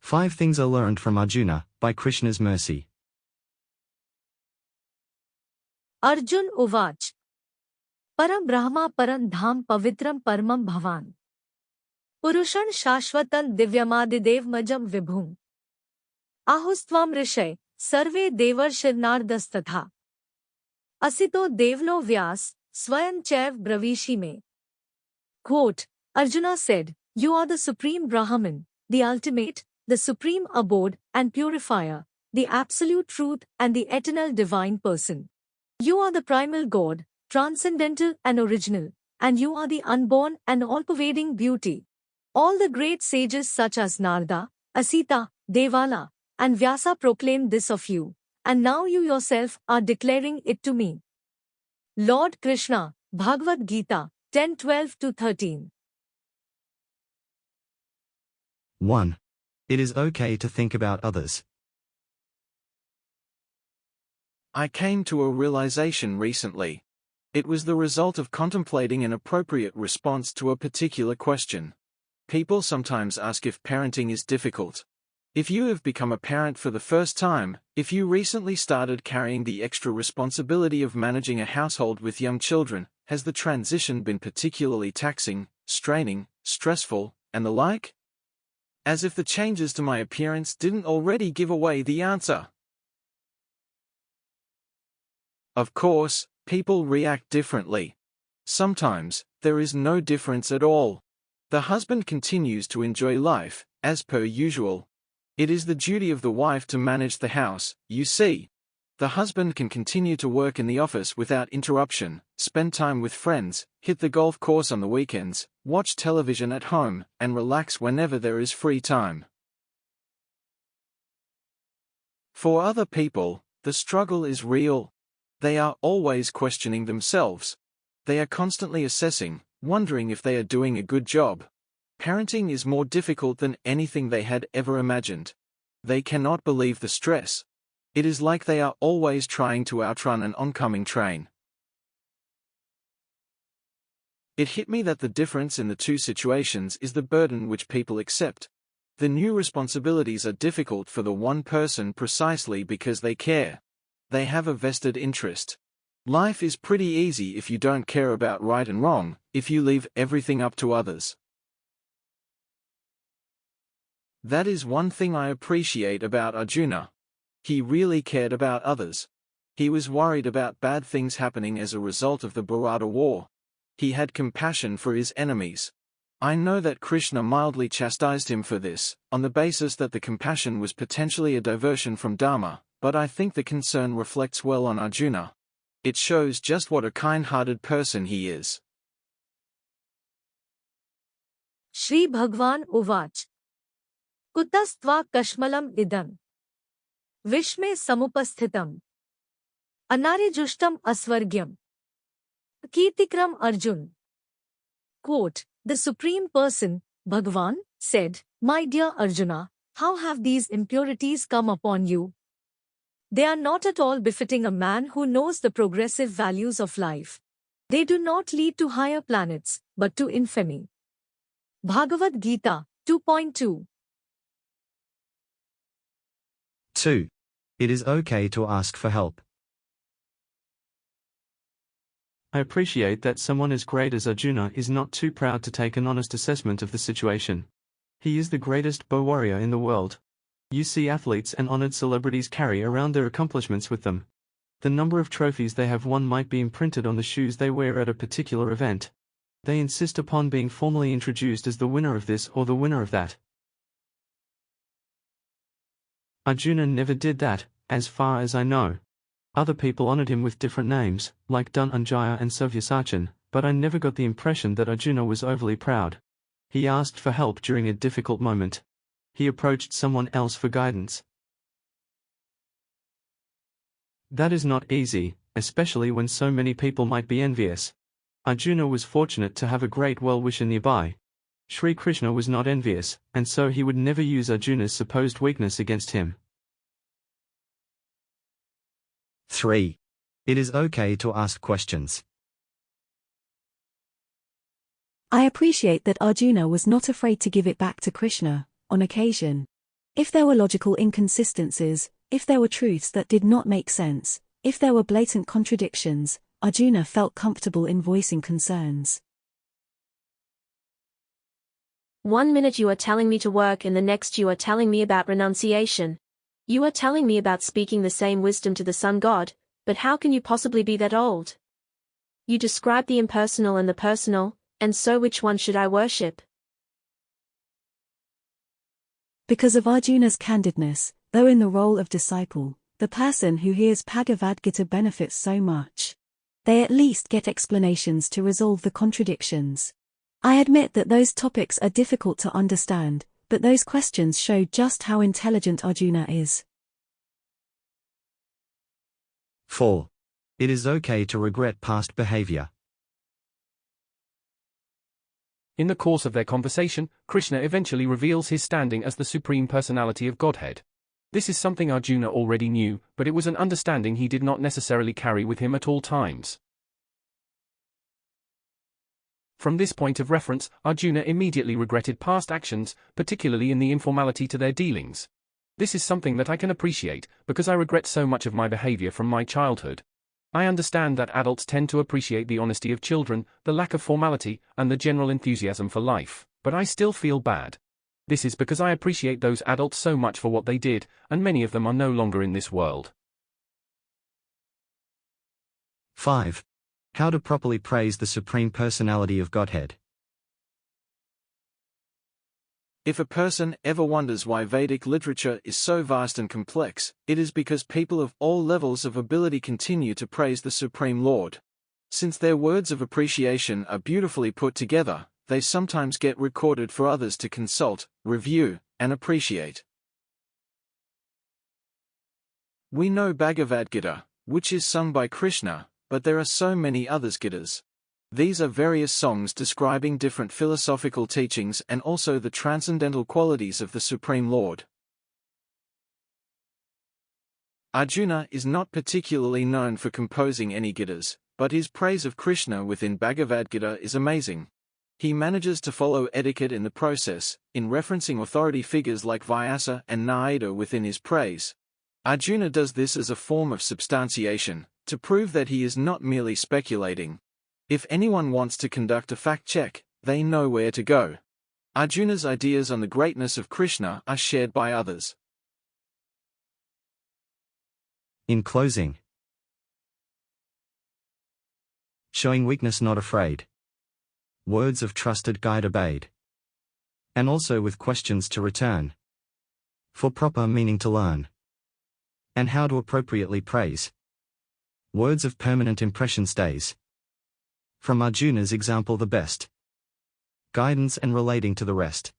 5 things are learned from Arjuna, by Krishna's mercy. Arjun Uvach. Param Brahma Param Dham Pavitram Paramam Bhavan. Purushan Shashvatan Divyamadidev Majam Vibhum. Ahustvam Rishay, Sarve Devar Shirnardastatha. Asito Devlo Vyas, Swayan Chaiv Bravishi me. Quote, Arjuna said, "You are the Supreme Brahman, the ultimate, the supreme abode and purifier, the absolute truth and the eternal divine person. You are the primal God, transcendental and original, and you are the unborn and all-pervading beauty. All the great sages such as Narada, Asita, Devala, and Vyasa proclaimed this of you, and now you yourself are declaring it to me." Lord Krishna, Bhagavad-gita, 10:12-13. 1. It is okay to think about others. I came to a realization recently. It was the result of contemplating an appropriate response to a particular question. People sometimes ask if parenting is difficult. If you have become a parent for the first time, if you recently started carrying the extra responsibility of managing a household with young children, has the transition been particularly taxing, straining, stressful, and the like? As if the changes to my appearance didn't already give away the answer. Of course, people react differently. Sometimes, there is no difference at all. The husband continues to enjoy life, as per usual. It is the duty of the wife to manage the house, you see. The husband can continue to work in the office without interruption, spend time with friends, hit the golf course on the weekends, watch television at home, and relax whenever there is free time. For other people, the struggle is real. They are always questioning themselves. They are constantly assessing, wondering if they are doing a good job. Parenting is more difficult than anything they had ever imagined. They cannot believe the stress. It is like they are always trying to outrun an oncoming train. It hit me that the difference in the two situations is the burden which people accept. The new responsibilities are difficult for the one person precisely because they care. They have a vested interest. Life is pretty easy if you don't care about right and wrong, if you leave everything up to others. That is one thing I appreciate about Arjuna. He really cared about others. He was worried about bad things happening as a result of the Bharata war. He had compassion for his enemies. I know that Krishna mildly chastised him for this, on the basis that the compassion was potentially a diversion from Dharma, but I think the concern reflects well on Arjuna. It shows just what a kind-hearted person he is. Shri Bhagwan Uvach. Kutastva Kashmalam Idam. Vishme Samupasthitam. Anarijushtam Asvargyam. Kirtikram Arjun. Quote, the Supreme Person, Bhagavan, said, "My dear Arjuna, how have these impurities come upon you? They are not at all befitting a man who knows the progressive values of life. They do not lead to higher planets, but to infamy." Bhagavad-gita, 2.2. 2. It is okay to ask for help. I appreciate that someone as great as Arjuna is not too proud to take an honest assessment of the situation. He is the greatest bow warrior in the world. You see athletes and honored celebrities carry around their accomplishments with them. The number of trophies they have won might be imprinted on the shoes they wear at a particular event. They insist upon being formally introduced as the winner of this or the winner of that. Arjuna never did that, as far as I know. Other people honored him with different names, like Dhananjaya and Savyasachan, but I never got the impression that Arjuna was overly proud. He asked for help during a difficult moment. He approached someone else for guidance. That is not easy, especially when so many people might be envious. Arjuna was fortunate to have a great well-wisher nearby. Sri Krishna was not envious, and so he would never use Arjuna's supposed weakness against him. 3. It is okay to ask questions. I appreciate that Arjuna was not afraid to give it back to Krishna, on occasion. If there were logical inconsistencies, if there were truths that did not make sense, if there were blatant contradictions, Arjuna felt comfortable in voicing concerns. 1 minute you are telling me to work and the next you are telling me about renunciation. You are telling me about speaking the same wisdom to the sun god, but how can you possibly be that old? You describe the impersonal and the personal, and so which one should I worship? Because of Arjuna's candidness, though in the role of disciple, the person who hears Bhagavad-gita benefits so much. They at least get explanations to resolve the contradictions. I admit that those topics are difficult to understand, but those questions show just how intelligent Arjuna is. 4. It is okay to regret past behavior. In the course of their conversation, Krishna eventually reveals his standing as the Supreme Personality of Godhead. This is something Arjuna already knew, but it was an understanding he did not necessarily carry with him at all times. From this point of reference, Arjuna immediately regretted past actions, particularly in the informality to their dealings. This is something that I can appreciate, because I regret so much of my behavior from my childhood. I understand that adults tend to appreciate the honesty of children, the lack of formality, and the general enthusiasm for life, but I still feel bad. This is because I appreciate those adults so much for what they did, and many of them are no longer in this world. 5. How to properly praise the Supreme Personality of Godhead. If a person ever wonders why Vedic literature is so vast and complex, it is because people of all levels of ability continue to praise the Supreme Lord. Since their words of appreciation are beautifully put together, they sometimes get recorded for others to consult, review, and appreciate. We know Bhagavad-gita, which is sung by Krishna, but there are so many other Gitas. These are various songs describing different philosophical teachings and also the transcendental qualities of the Supreme Lord. Arjuna is not particularly known for composing any Gitas, but his praise of Krishna within Bhagavad-gita is amazing. He manages to follow etiquette in the process, in referencing authority figures like Vyasa and Narada within his praise. Arjuna does this as a form of substantiation, to prove that he is not merely speculating. If anyone wants to conduct a fact check, they know where to go. Arjuna's ideas on the greatness of Krishna are shared by others. In closing, showing weakness not afraid. Words of trusted guide obeyed. And also with questions to return. For proper meaning to learn. And how to appropriately praise. Words of permanent impression stays. From Arjuna's example the best. Guidance and relating to the rest.